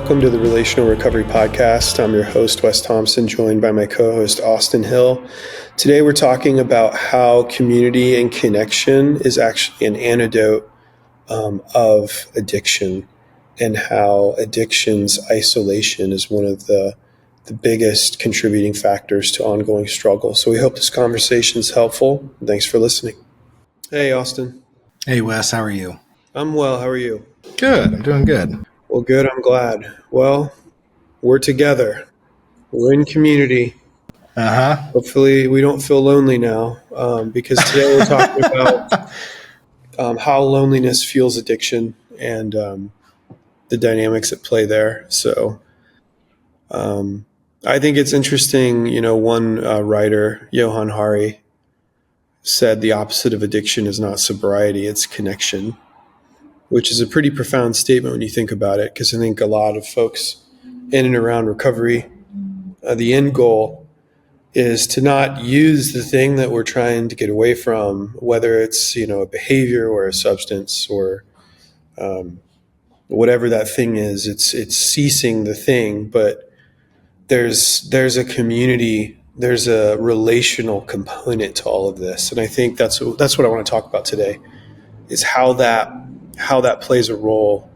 Welcome to the Relational Recovery Podcast. I'm your host, Wes Thompson, joined by my co-host, Austin Hill. Today we're talking about how community and connection is actually an antidote of addiction, and how addiction's isolation is one of the biggest contributing factors to ongoing struggle. So we hope this conversation is helpful. Thanks for listening. Hey, Austin. Hey, Wes, how are you? I'm well. How are you? Good. I'm doing good. Well, good. I'm glad. Well, we're together. We're in community. Hopefully we don't feel lonely now, because today we're talking about how loneliness fuels addiction and the dynamics at play there. So I think it's interesting, one writer, Johann Hari, said the opposite of addiction is not sobriety, it's connection, which is a pretty profound statement when you think about it, because I think a lot of folks in and around recovery, the end goal is to not use the thing that we're trying to get away from, whether it's, a behavior or a substance or whatever that thing is. It's ceasing the thing, but there's a community, there's a relational component to all of this. And I think that's what I want to talk about today, is how that plays a role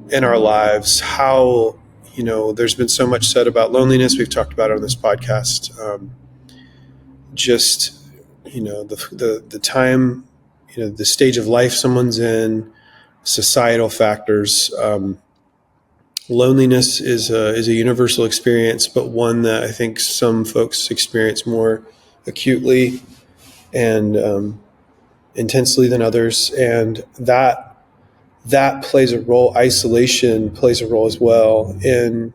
in our lives. How, there's been so much said about loneliness. We've talked about it on this podcast. The time, the stage of life someone's in, societal factors. Loneliness is a universal experience, but one that I think some folks experience more acutely and intensely than others. And that plays a role. Isolation plays a role as well in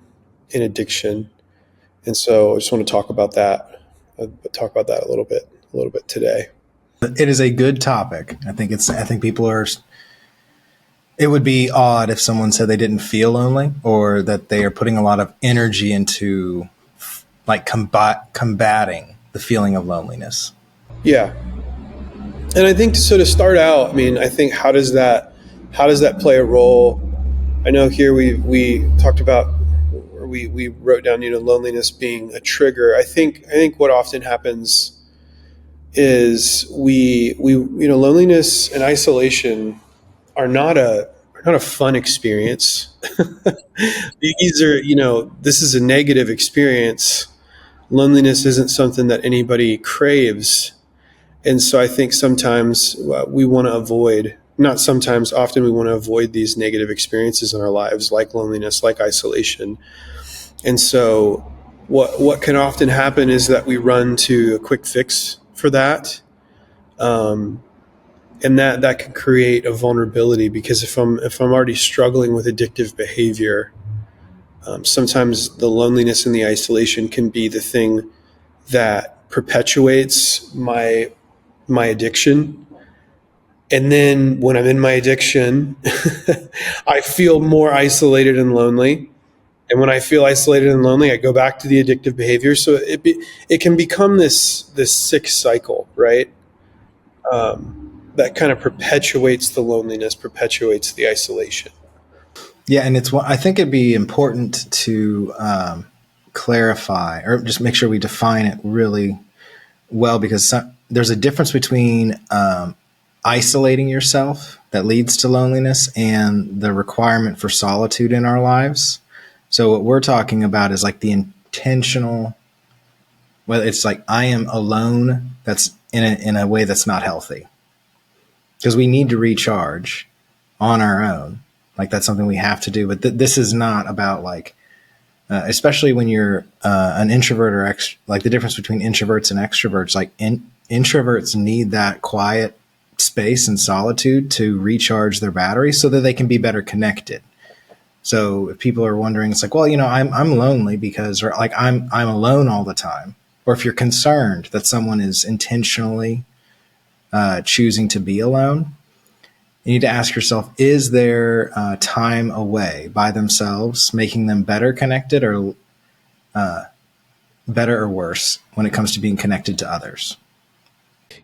addiction. And so I just want to talk about that a little bit today. It is a good topic. I think people are. It would be odd if someone said they didn't feel lonely, or that they are putting a lot of energy into like combating the feeling of loneliness. Yeah. And I think to start out, I think how does that play a role? I know here we talked about, or we wrote down, loneliness being a trigger. I think what often happens is we loneliness and isolation are not a fun experience. These are, this is a negative experience. Loneliness isn't something that anybody craves. And so I think sometimes we want to avoid, not sometimes, often we want to avoid these negative experiences in our lives, like loneliness, like isolation. And so what can often happen is that we run to a quick fix for that. And that can create a vulnerability, because if I'm already struggling with addictive behavior, sometimes the loneliness and the isolation can be the thing that perpetuates my addiction. And then when I'm in my addiction, I feel more isolated and lonely. And when I feel isolated and lonely, I go back to the addictive behavior. So it can become this sick cycle, right? That kind of perpetuates the loneliness, perpetuates the isolation. Yeah, and I think it'd be important to clarify, or just make sure we define it really well, because there's a difference between isolating yourself that leads to loneliness and the requirement for solitude in our lives. So what we're talking about is like the intentional, whether it's like I am alone, that's in a way that's not healthy. Because we need to recharge on our own. Like that's something we have to do. But this is not about like, especially when you're an introvert or like the difference between introverts and extroverts. Like introverts need that quiet space and solitude to recharge their batteries so that they can be better connected. So if people are wondering, it's like, well, I'm lonely because, or like I'm alone all the time. Or if you're concerned that someone is intentionally choosing to be alone, you need to ask yourself, is there time away by themselves making them better connected, or better or worse when it comes to being connected to others?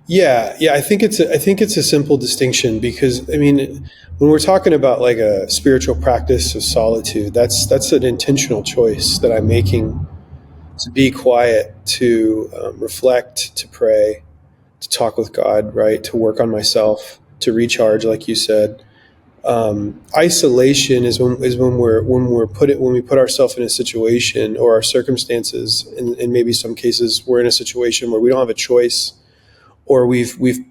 Yeah. I think it's a simple distinction because I mean, when we're talking about like a spiritual practice of solitude, that's an intentional choice that I'm making to be quiet, to reflect, to pray, to talk with God, right? To work on myself, to recharge, like you said. Isolation is when we put ourselves in a situation or our circumstances, and maybe some cases we're in a situation where we don't have a choice, or we we've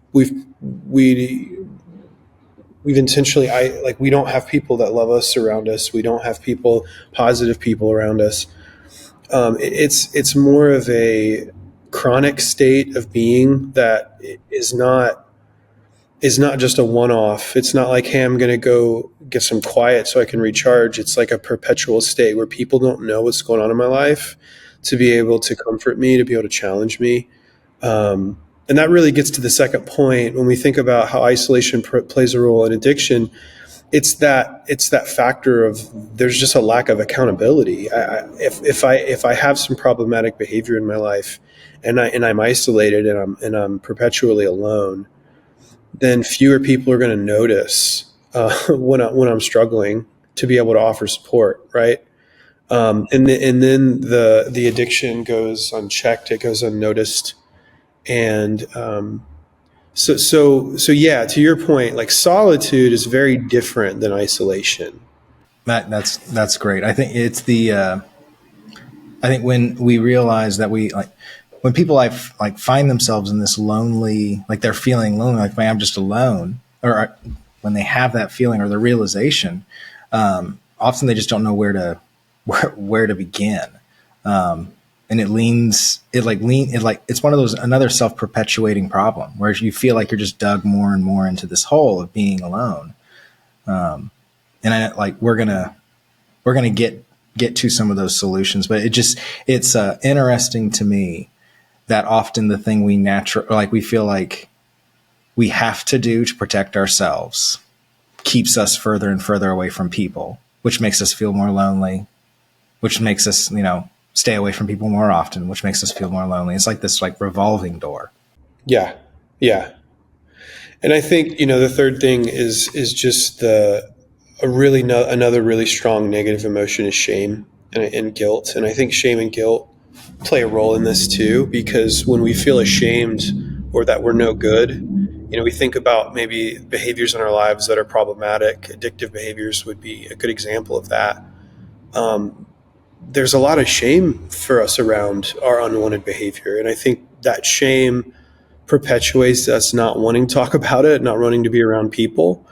intentionally like we don't have people that love us around us. We don't have people, positive people around us. It's more of a chronic state of being that is not just a one-off. It's not like, hey, I'm going to go get some quiet so I can recharge. It's like a perpetual state where people don't know what's going on in my life to be able to comfort me, to be able to challenge me. And that really gets to the second point when we think about how isolation plays a role in addiction. It's that factor of there's just a lack of accountability. If I have some problematic behavior in my life, and I'm isolated, and I'm perpetually alone, then fewer people are going to notice when I'm struggling to be able to offer support, right? And then the addiction goes unchecked, it goes unnoticed, and so yeah. To your point, like solitude is very different than isolation. That's great. I think it's the I think when we realize that we like when people like find themselves in this lonely, like they're feeling lonely, like man, I'm just alone, or when they have that feeling or the realization, often they just don't know where to begin. And it's one of those another self perpetuating problem where you feel like you're just dug more and more into this hole of being alone. And I like we're gonna get to some of those solutions, but it's interesting to me that often the thing we feel like we have to do to protect ourselves keeps us further and further away from people, which makes us feel more lonely, which makes us stay away from people more often, which makes us feel more lonely. It's like this like revolving door. Yeah, yeah. And I think the third thing is just another really strong negative emotion is shame and guilt. And I think shame and guilt play a role in this too, because when we feel ashamed or that we're no good, we think about maybe behaviors in our lives that are problematic. Addictive behaviors would be a good example of that. There's a lot of shame for us around our unwanted behavior, and I think that shame perpetuates us not wanting to talk about it, not wanting to be around people,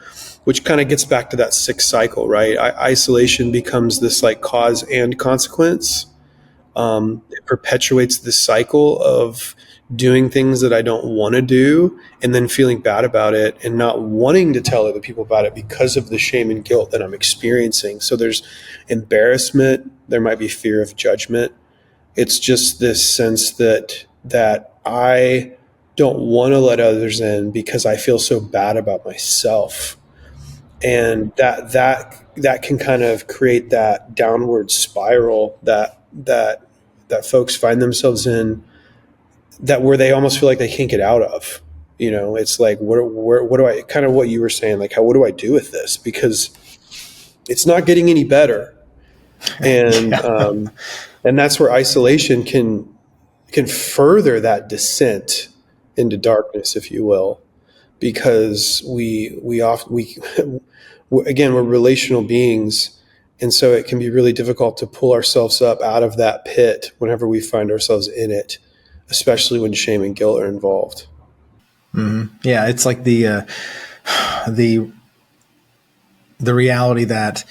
which kind of gets back to that sick cycle, right? Isolation becomes this like cause and consequence. It perpetuates this cycle of doing things that I don't want to do, and then feeling bad about it and not wanting to tell other people about it because of the shame and guilt that I'm experiencing. So there's embarrassment, there might be fear of judgment. It's just this sense that I don't want to let others in because I feel so bad about myself. And that can kind of create that downward spiral that folks find themselves in, that where they almost feel like they can't get out of. It's like, what do I, kind of what you were saying, like, what do I do with this? Because it's not getting any better. And Yeah. and that's where isolation can further that descent into darkness, if you will, because we often we again, we're relational beings, and so it can be really difficult to pull ourselves up out of that pit whenever we find ourselves in it, especially when shame and guilt are involved. Yeah, it's like the the reality that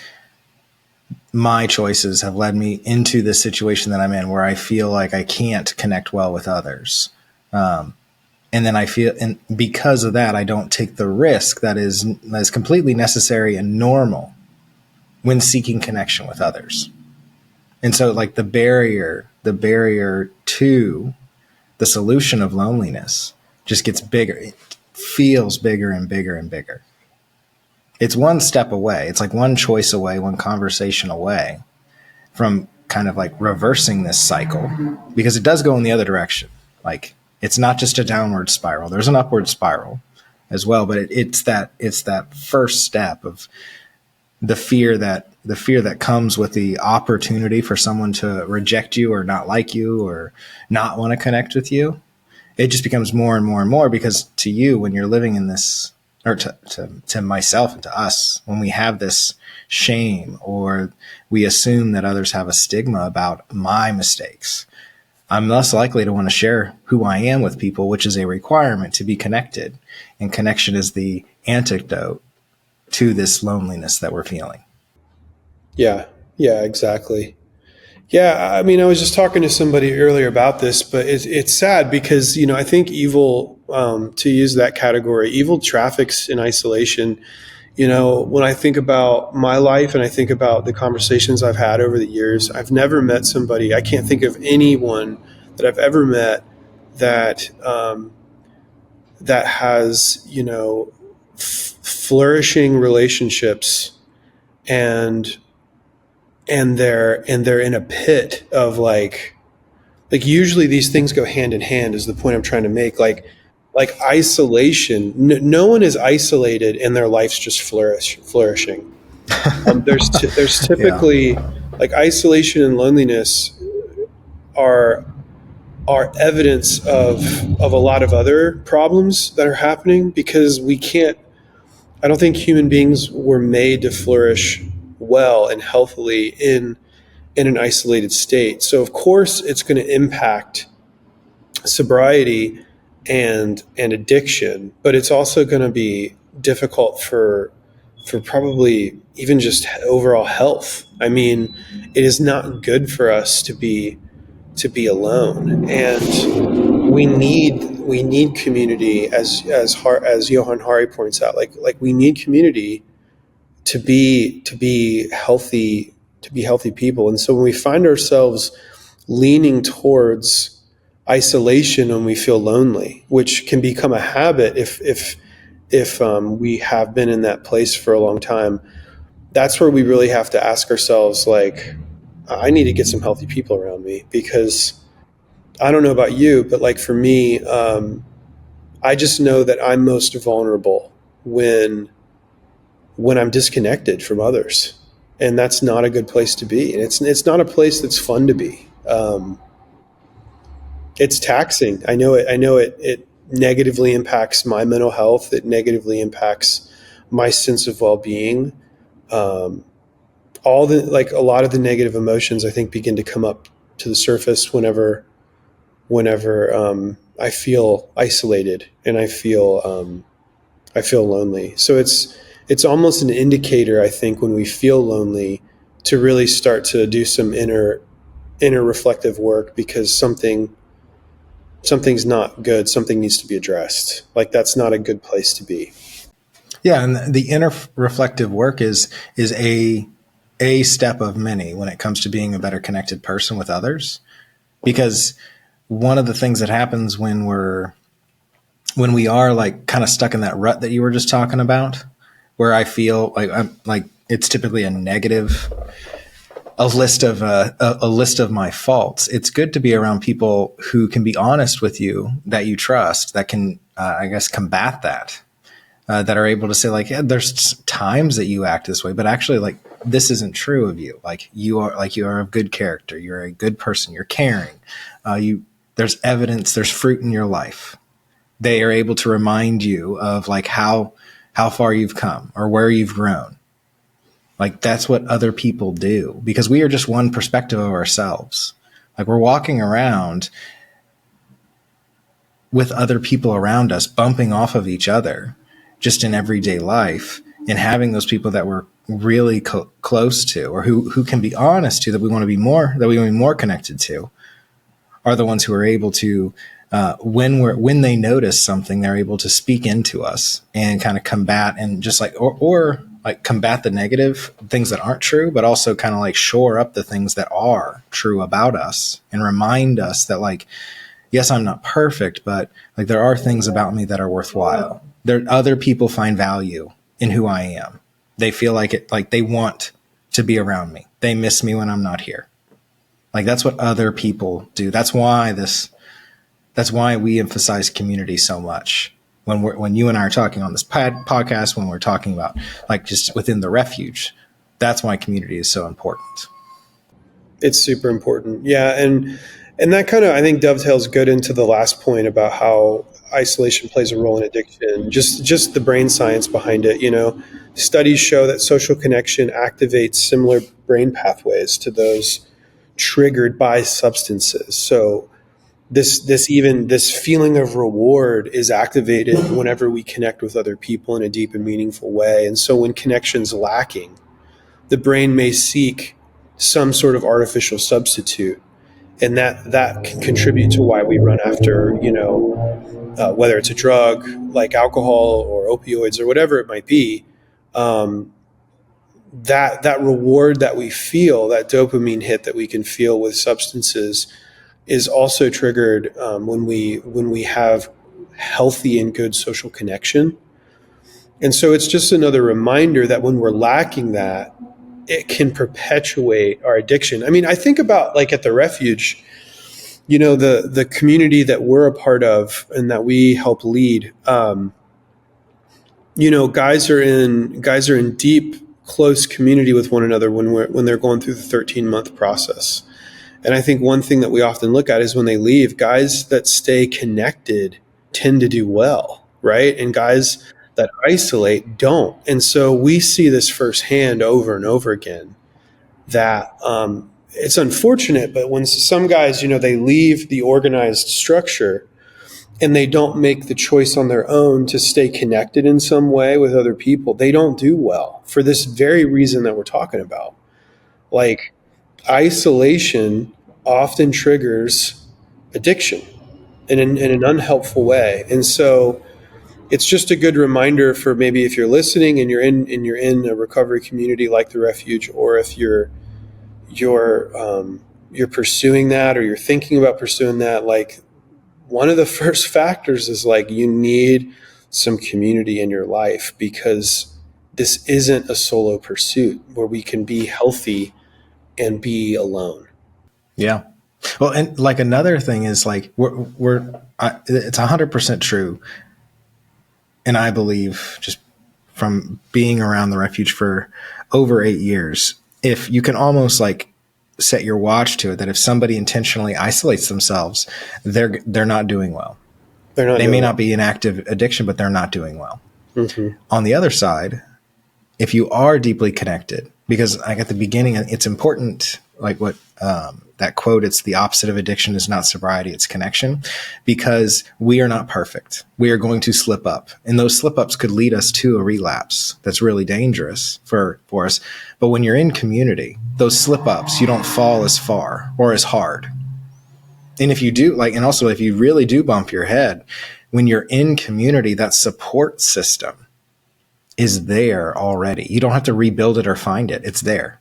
my choices have led me into this situation that I'm in where I feel like I can't connect well with others. And then and because of that, I don't take the risk that is completely necessary and normal when seeking connection with others. And so like the barrier to the solution of loneliness just gets bigger. It feels bigger and bigger and bigger. It's one step away. It's like one choice away, one conversation away from kind of like reversing this cycle, because it does go in the other direction. Like It's not just a downward spiral. There's an upward spiral as well, but it's that first step of the fear that comes with the opportunity for someone to reject you or not like you or not want to connect with you. It just becomes more and more and more, because to you, when you're living in this, or to myself and to us, when we have this shame or we assume that others have a stigma about my mistakes, I'm less likely to want to share who I am with people, which is a requirement to be connected. And connection is the antidote to this loneliness that we're feeling. Yeah. Yeah, exactly. Yeah, I mean, I was just talking to somebody earlier about this, but it's sad because, I think evil, to use that category, evil traffics in isolation. When I think about my life and I think about the conversations I've had over the years, I've never met somebody, I can't think of anyone that I've ever met that, that has, flourishing relationships and they're in a pit of like usually these things go hand in hand is the point I'm trying to make. Like isolation, no one is isolated and their life's just flourishing. There's Yeah. typically, like, isolation and loneliness are evidence of a lot of other problems that are happening, because we can't, I don't think human beings were made to flourish well and healthily in an isolated state. So of course it's going to impact sobriety and addiction, but it's also going to be difficult for probably even just overall health. I mean, it is not good for us to be alone, and we need community, as Johann Hari points out. Like we need community to be healthy people. And so when we find ourselves leaning towards isolation when we feel lonely, which can become a habit if we have been in that place for a long time, that's where we really have to ask ourselves, like, I need to get some healthy people around me, because I don't know about you, but like for me, I just know that I'm most vulnerable when I'm disconnected from others, and that's not a good place to be. And it's not a place that's fun to be. It's taxing. I know it. I know it. It negatively impacts my mental health. It negatively impacts my sense of well-being. Um, a lot of the negative emotions, I think, begin to come up to the surface whenever I feel isolated and I feel lonely. So it's almost an indicator, I think, when we feel lonely, to really start to do some inner reflective work, because something's not good. Something needs to be addressed. Like, that's not a good place to be. Yeah, and the inner reflective work is a step of many when it comes to being a better connected person with others. Because one of the things that happens when we are like kind of stuck in that rut that you were just talking about, where I feel like I'm like, it's typically a list of my faults. It's good to be around people who can be honest with you, that you trust, that can I guess combat that. That are able to say, like, yeah, there's times that you act this way, but actually, like, this isn't true of you. Like, you are of good character. You're a good person. You're caring. There's evidence. There's fruit in your life. They are able to remind you of like how far you've come or where you've grown. Like, that's what other people do, because we are just one perspective of ourselves. Like, we're walking around with other people around us, bumping off of each other just in everyday life, and having those people that we're really close to, or who can be honest to, that we want to be more connected to, are the ones who are able to, when they notice something, they're able to speak into us and kind of combat, and just like, or like combat the negative things that aren't true, but also kind of like shore up the things that are true about us, and remind us that, like, yes, I'm not perfect, but like, there are things about me that are worthwhile. Other people find value in who I am. They feel like they want to be around me. They miss me when I'm not here. Like, that's what other people do. That's why That's why we emphasize community so much when you and I are talking on this podcast, when we're talking about like just within the refuge. That's why community is so important. It's super important. Yeah. And that kind of, I think, dovetails good into the last point about how isolation plays a role in addiction, just the brain science behind it. Studies show that social connection activates similar brain pathways to those triggered by substances. So this feeling of reward is activated whenever we connect with other people in a deep and meaningful way. And so when connection's lacking, the brain may seek some sort of artificial substitute, and that can contribute to why we run after, whether it's a drug like alcohol or opioids or whatever it might be. That reward that we feel, that dopamine hit that we can feel with substances, is also triggered when we have healthy and good social connection. And so it's just another reminder that when we're lacking that, it can perpetuate our addiction. I mean, I think about like at the refuge, the community that we're a part of and that we help lead. Guys are in deep, close community with one another when they're going through the 13-month process. And I think one thing that we often look at is when they leave, guys that stay connected tend to do well, right? And guys that isolate don't. And so we see this firsthand over and over again, that it's unfortunate, but when some guys, they leave the organized structure and they don't make the choice on their own to stay connected in some way with other people, they don't do well for this very reason that we're talking about. Like, isolation often triggers addiction in an unhelpful way. And so it's just a good reminder for maybe if you're listening and you're in a recovery community like the refuge, or if you're pursuing that, or you're thinking about pursuing that, like, one of the first factors is like you need some community in your life, because this isn't a solo pursuit where we can be healthy and be alone. Yeah. Well, and like another thing is like it's 100% true. And I believe, just from being around the refuge for over 8 years, if you can almost like set your watch to it, that if somebody intentionally isolates themselves, they're not doing well. They may not be in active addiction, but they're not doing well. Mm-hmm. On the other side, if you are deeply connected, because like at the beginning, it's important, like what that quote, it's the opposite of addiction is not sobriety, it's connection, because we are not perfect. We are going to slip up, and those slip ups could lead us to a relapse that's really dangerous for us. But when you're in community, those slip ups, you don't fall as far or as hard. And if you do, like, and also if you really do bump your head, when you're in community, that support system is there already. You don't have to rebuild it or find it. It's there.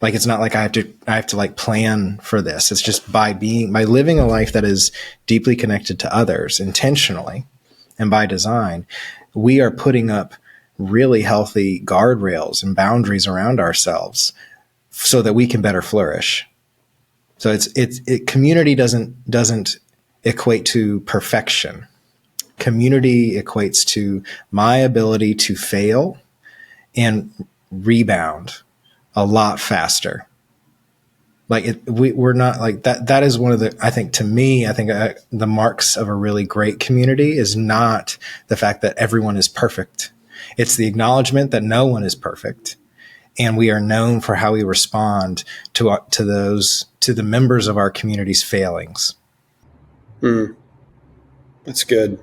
Like, it's not like I have to like plan for this. It's just by living a life that is deeply connected to others intentionally and by design, we are putting up really healthy guardrails and boundaries around ourselves so that we can better flourish. So community doesn't equate to perfection. Community equates to my ability to fail and rebound a lot faster. Like we're not like that. That is one of the, I think the marks of a really great community is not the fact that everyone is perfect. It's the acknowledgement that no one is perfect. And we are known for how we respond to the members of our community's failings. That's good.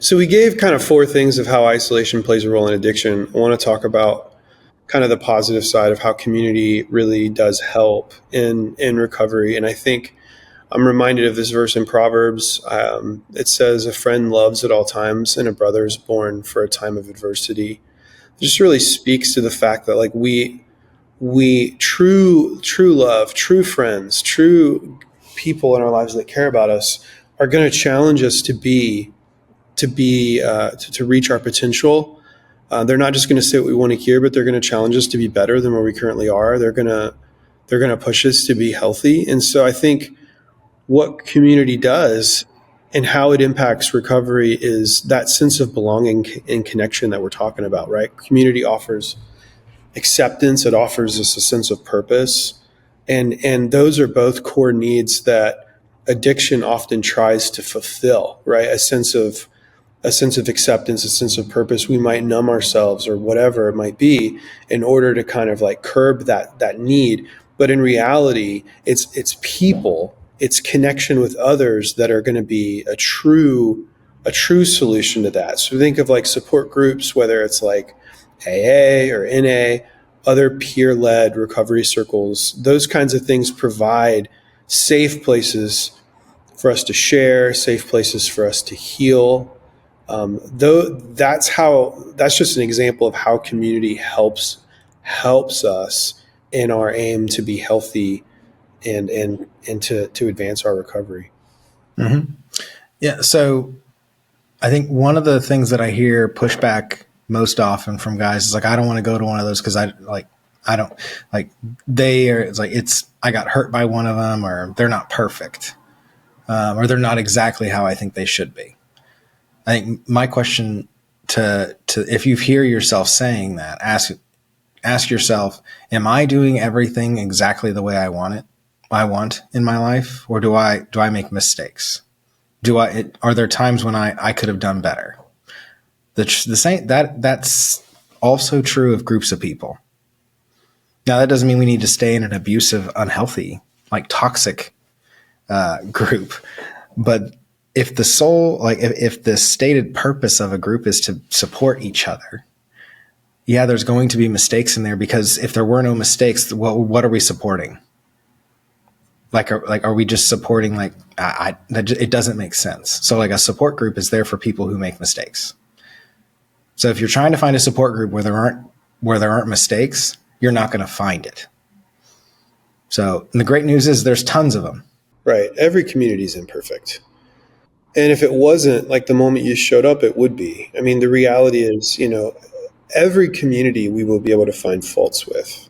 So we gave kind of 4 things of how isolation plays a role in addiction. I want to talk about kind of the positive side of how community really does help in recovery. And I think I'm reminded of this verse in Proverbs. It says, "A friend loves at all times, and a brother is born for a time of adversity." It just really speaks to the fact that like we true love, true friends, true people in our lives that care about us are going to challenge us to reach our potential. They're not just going to say what we want to hear, but they're going to challenge us to be better than where we currently are. They're going to push us to be healthy. And so I think what community does and how it impacts recovery is that sense of belonging and connection that we're talking about, right? Community offers acceptance, it offers us a sense of purpose. And those are both core needs that addiction often tries to fulfill, right? A sense of acceptance, a sense of purpose. We might numb ourselves or whatever it might be in order to kind of like curb that need. But in reality, it's people, it's connection with others that are going to be a true solution to that. So think of like support groups, whether it's like AA or NA, other peer-led recovery circles. Those kinds of things provide safe places for us to share, safe places for us to heal. Though that's just an example of how community helps us in our aim to be healthy and to advance our recovery. Mm-hmm. Yeah. So I think one of the things that I hear pushback most often from guys is like, I don't want to go to one of those because I don't like I got hurt by one of them, or they're not perfect, or they're not exactly how I think they should be. I think my question to if you hear yourself saying that, ask yourself, am I doing everything exactly the way I want in my life, or do I make mistakes? Are there times when I could have done better? The same that's also true of groups of people. Now that doesn't mean we need to stay in an abusive, unhealthy, like toxic group, but if the soul, like if the stated purpose of a group is to support each other, yeah, there's going to be mistakes in there, because if there were no mistakes, what are we supporting? Are we just supporting it doesn't make sense. So like a support group is there for people who make mistakes. So if you're trying to find a support group where there aren't mistakes, you're not going to find it. So and the great news is there's tons of them. Right. Every community is imperfect. And if it wasn't, like the moment you showed up, it would be. I mean, the reality is, every community we will be able to find faults with.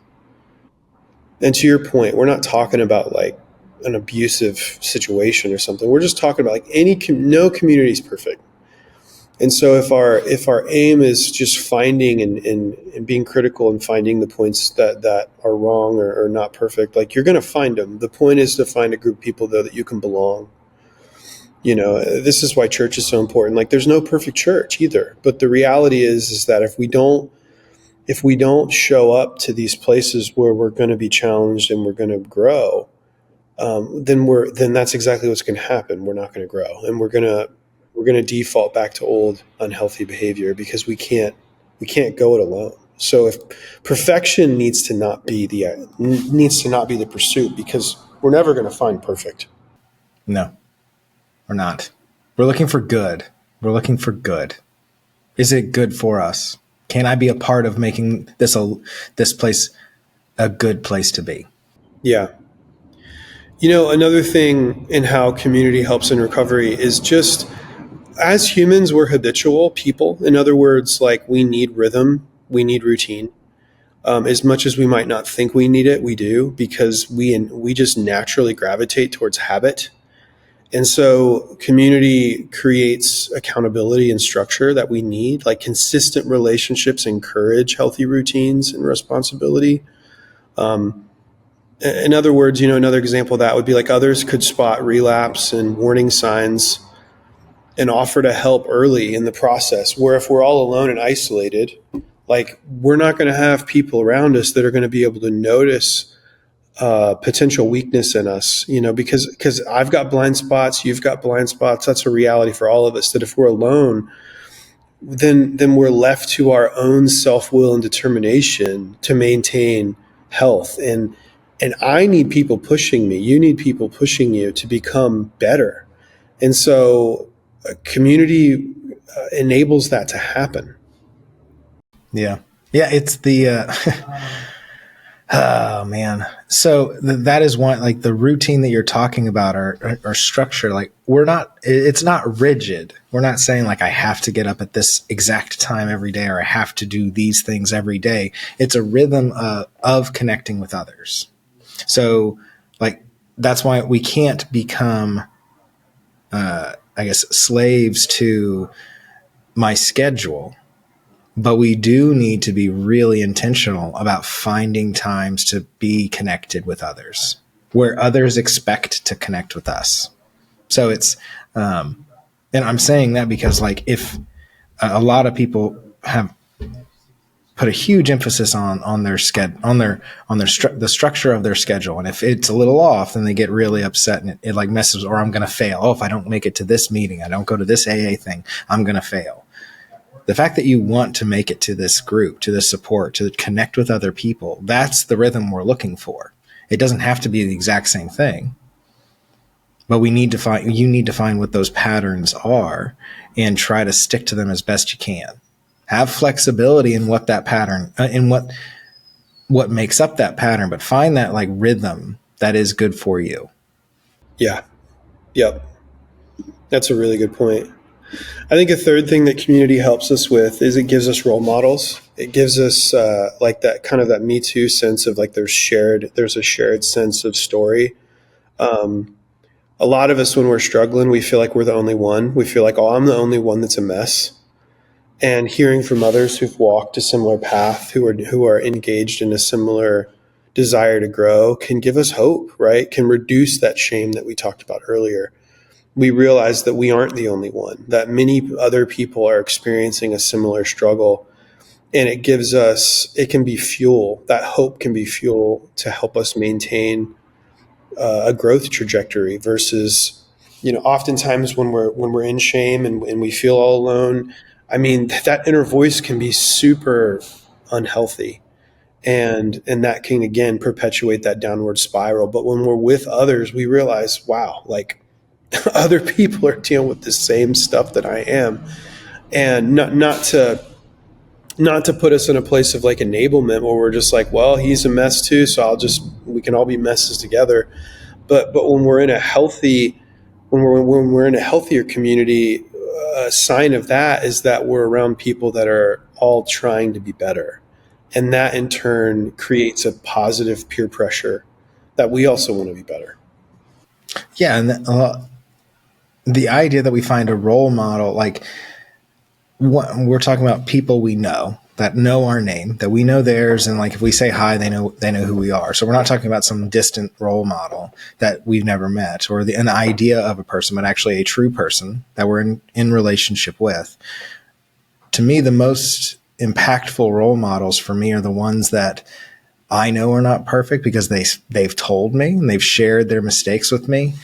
And to your point, we're not talking about like an abusive situation or something. We're just talking about like no community is perfect. And so if our aim is just finding and being critical and finding the points that are wrong or not perfect, like you're going to find them. The point is to find a group of people though that you can belong. This is why church is so important. Like there's no perfect church either, but the reality is that if we don't show up to these places where we're going to be challenged and we're going to grow, then that's exactly what's going to happen. We're not going to grow, and we're going to default back to old unhealthy behavior because we can't go it alone. So if perfection needs to not be the pursuit, because we're never going to find perfect. No, we're not. We're looking for good. We're looking for good. Is it good for us? Can I be a part of making this place a good place to be? Yeah. Another thing in how community helps in recovery is just as humans, we're habitual people. In other words, like we need rhythm, we need routine. As much as we might not think we need it, we do, because we just naturally gravitate towards habit. And so community creates accountability and structure that we need, like consistent relationships encourage healthy routines and responsibility. In other words, another example of that would be like others could spot relapse and warning signs and offer to help early in the process. Where if we're all alone and isolated, like we're not going to have people around us that are going to be able to notice potential weakness in us, because I've got blind spots, you've got blind spots. That's a reality for all of us, that if we're alone, then we're left to our own self-will and determination to maintain health. And I need people pushing me. You need people pushing you to become better. And so community enables that to happen. Yeah. Yeah. It's the, oh man. So that is one, like the routine that you're talking about or structure. Like it's not rigid. We're not saying like I have to get up at this exact time every day, or I have to do these things every day. It's a rhythm of connecting with others. So like that's why we can't become, slaves to my schedule, but we do need to be really intentional about finding times to be connected with others where others expect to connect with us. So it's, and I'm saying that because like if a lot of people have put a huge emphasis on their schedule, the structure of their schedule, and if it's a little off, then they get really upset, and it like messes. Or I'm going to fail. Oh, if I don't make it to this meeting, I don't go to this AA thing, I'm going to fail. The fact that you want to make it to this group, to this support, to connect with other people, that's the rhythm we're looking for. It doesn't have to be the exact same thing, but you need to find what those patterns are and try to stick to them as best you can. Have flexibility in what that pattern, in what makes up that pattern, but find that like rhythm that is good for you. Yeah. Yep. That's a really good point. I think a third thing that community helps us with is it gives us role models. It gives us like that kind of that Me Too sense of like there's a shared sense of story. A lot of us, when we're struggling, we feel like we're the only one. We feel like, oh, I'm the only one that's a mess. And hearing from others who've walked a similar path, who are engaged in a similar desire to grow, can give us hope, right? Can reduce that shame that we talked about earlier. We realize that we aren't the only one, that many other people are experiencing a similar struggle. And it can be fuel. That hope can be fuel to help us maintain a growth trajectory versus, oftentimes when we're in shame and we feel all alone, I mean, that inner voice can be super unhealthy, and that can again perpetuate that downward spiral. But when we're with others, we realize, wow, like other people are dealing with the same stuff that I am, and not to put us in a place of like enablement where we're just like, well, he's a mess too, so we can all be messes together. But when we're in a healthier community, a sign of that is that we're around people that are all trying to be better, and that in turn creates a positive peer pressure that we also want to be better. Yeah, and the idea that we find a role model, like we're talking about people we know that know our name, that we know theirs, and like if we say hi, they know who we are. So we're not talking about some distant role model that we've never met, or an idea of a person, but actually a true person that we're in relationship with. To me, the most impactful role models for me are the ones that I know are not perfect because they've told me and they've shared their mistakes with me.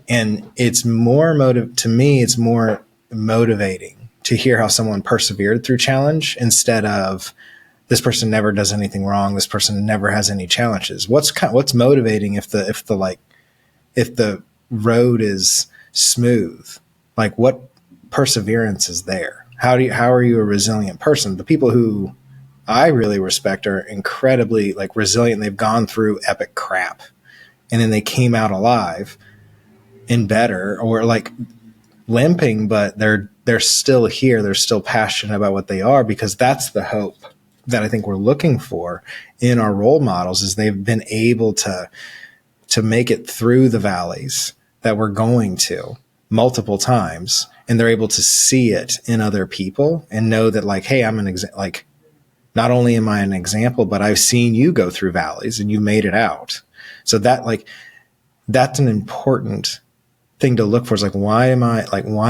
And it's more it's more motivating to hear how someone persevered through challenge instead of this person never does anything wrong. This person never has any challenges. What's motivating if the road is smooth? Like what perseverance is there? How are you a resilient person? The people who I really respect are incredibly like resilient. They've gone through epic crap and then they came out alive and better, or like limping, but they're still here. They're still passionate about what they are, because that's the hope that I think we're looking for in our role models, is they've been able to make it through the valleys that we're going to multiple times, and they're able to see it in other people and know that like, hey, I'm like, not only am I an example, but I've seen you go through valleys and you made it out. So that's an important thing to look for. Is like, why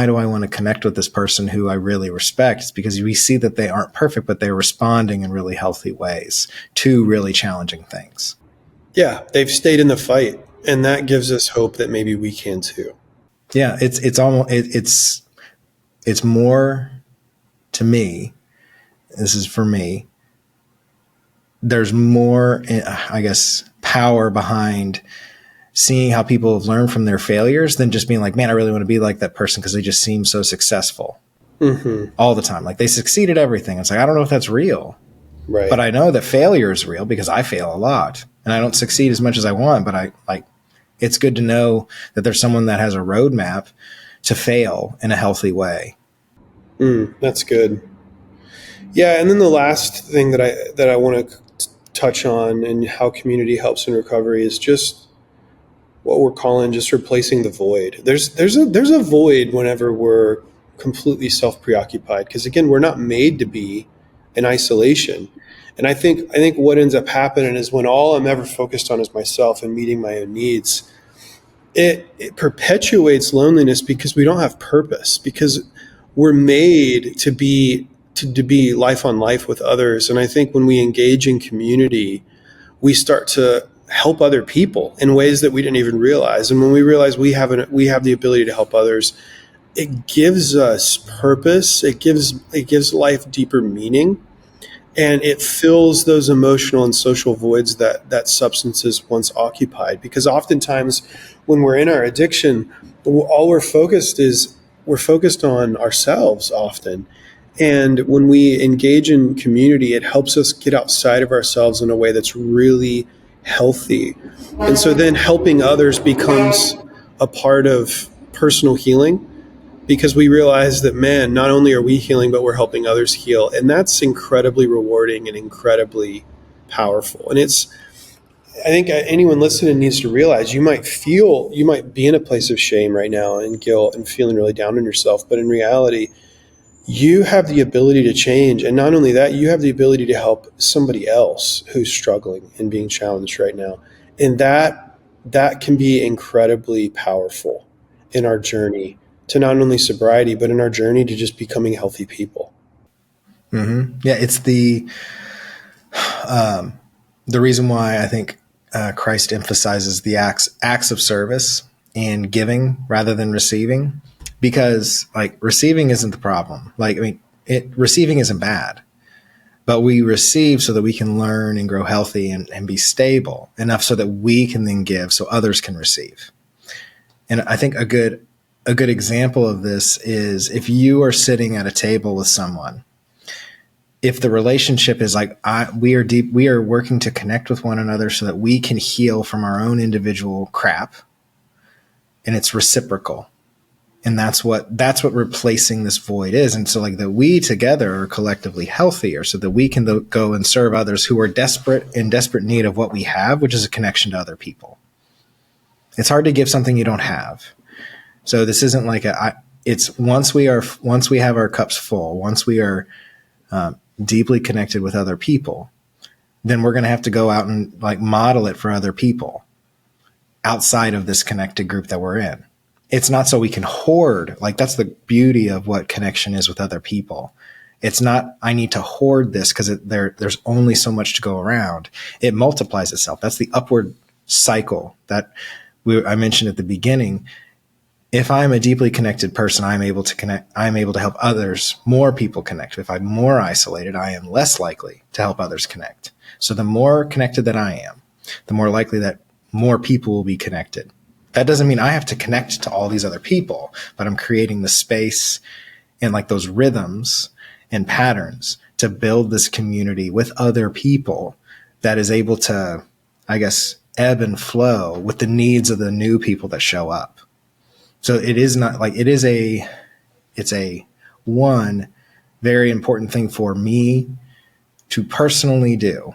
do I want to connect with this person who I really respect? It's because we see that they aren't perfect, but they're responding in really healthy ways to really challenging things. Yeah, they've stayed in the fight, and that gives us hope that maybe we can too. Yeah, it's more, to me, this is for me, there's more, I guess, power behind seeing how people have learned from their failures than just being like, man, I really want to be like that person because they just seem so successful all the time. Like they succeed at everything. It's like, I don't know if that's real, Right. but I know that failure is real because I fail a lot and I don't succeed as much as I want. But it's good to know that there's someone that has a roadmap to fail in a healthy way. That's good. Yeah, and then the last thing that I want to touch on and how community helps in recovery is just what we're calling just replacing the void. There's a void whenever we're completely self-preoccupied, because again, we're not made to be in isolation. And I think what ends up happening is when all I'm ever focused on is myself and meeting my own needs, it perpetuates loneliness because we don't have purpose, because we're made to be life on life with others. And I think when we engage in community, we start to help other people in ways that we didn't even realize. And when we realize we have the ability to help others, it gives us purpose. It gives life deeper meaning, and it fills those emotional and social voids that substances once occupied. Because oftentimes when we're in our addiction, all we're focused on ourselves often. And when we engage in community, it helps us get outside of ourselves in a way that's really healthy. And so then helping others becomes a part of personal healing, because we realize that, man, not only are we healing, but we're helping others heal. And that's incredibly rewarding and incredibly powerful. And I think anyone listening needs to realize you might be in a place of shame right now and guilt and feeling really down on yourself. But in reality, you have the ability to change. And not only that, you have the ability to help somebody else who's struggling and being challenged right now. And that can be incredibly powerful in our journey to not only sobriety, but in our journey to just becoming healthy people. Mm-hmm. Yeah, it's the reason why I think Christ emphasizes the acts of service and giving rather than receiving, because like receiving isn't the problem. Like, I mean, receiving isn't bad, but we receive so that we can learn and grow healthy and be stable enough so that we can then give so others can receive. And I think a good example of this is if you are sitting at a table with someone, if the relationship is like, we are working to connect with one another so that we can heal from our own individual crap, and it's reciprocal. And that's what replacing this void is. And so like that we together are collectively healthier so that we can go and serve others who are in desperate need of what we have, which is a connection to other people. It's hard to give something you don't have. So this isn't like it's once we have our cups full, once we are deeply connected with other people, then we're going to have to go out and like model it for other people outside of this connected group that we're in. It's not so we can hoard. Like that's the beauty of what connection is with other people. It's not, I need to hoard this because there's only so much to go around. It multiplies itself. That's the upward cycle that I mentioned at the beginning. If I'm a deeply connected person, I'm able to connect. I'm able to help others. More people connect. If I'm more isolated, I am less likely to help others connect. So the more connected that I am, the more likely that more people will be connected. That doesn't mean I have to connect to all these other people, but I'm creating the space and like those rhythms and patterns to build this community with other people that is able to, I guess, ebb and flow with the needs of the new people that show up. So it is not like it's a one very important thing for me to personally do.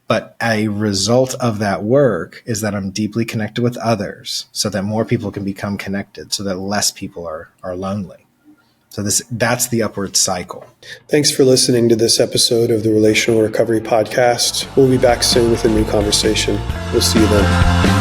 But a result of that work is that I'm deeply connected with others so that more people can become connected, so that less people are lonely. So that's the upward cycle. Thanks for listening to this episode of the Relational Recovery Podcast. We'll be back soon with a new conversation. We'll see you then.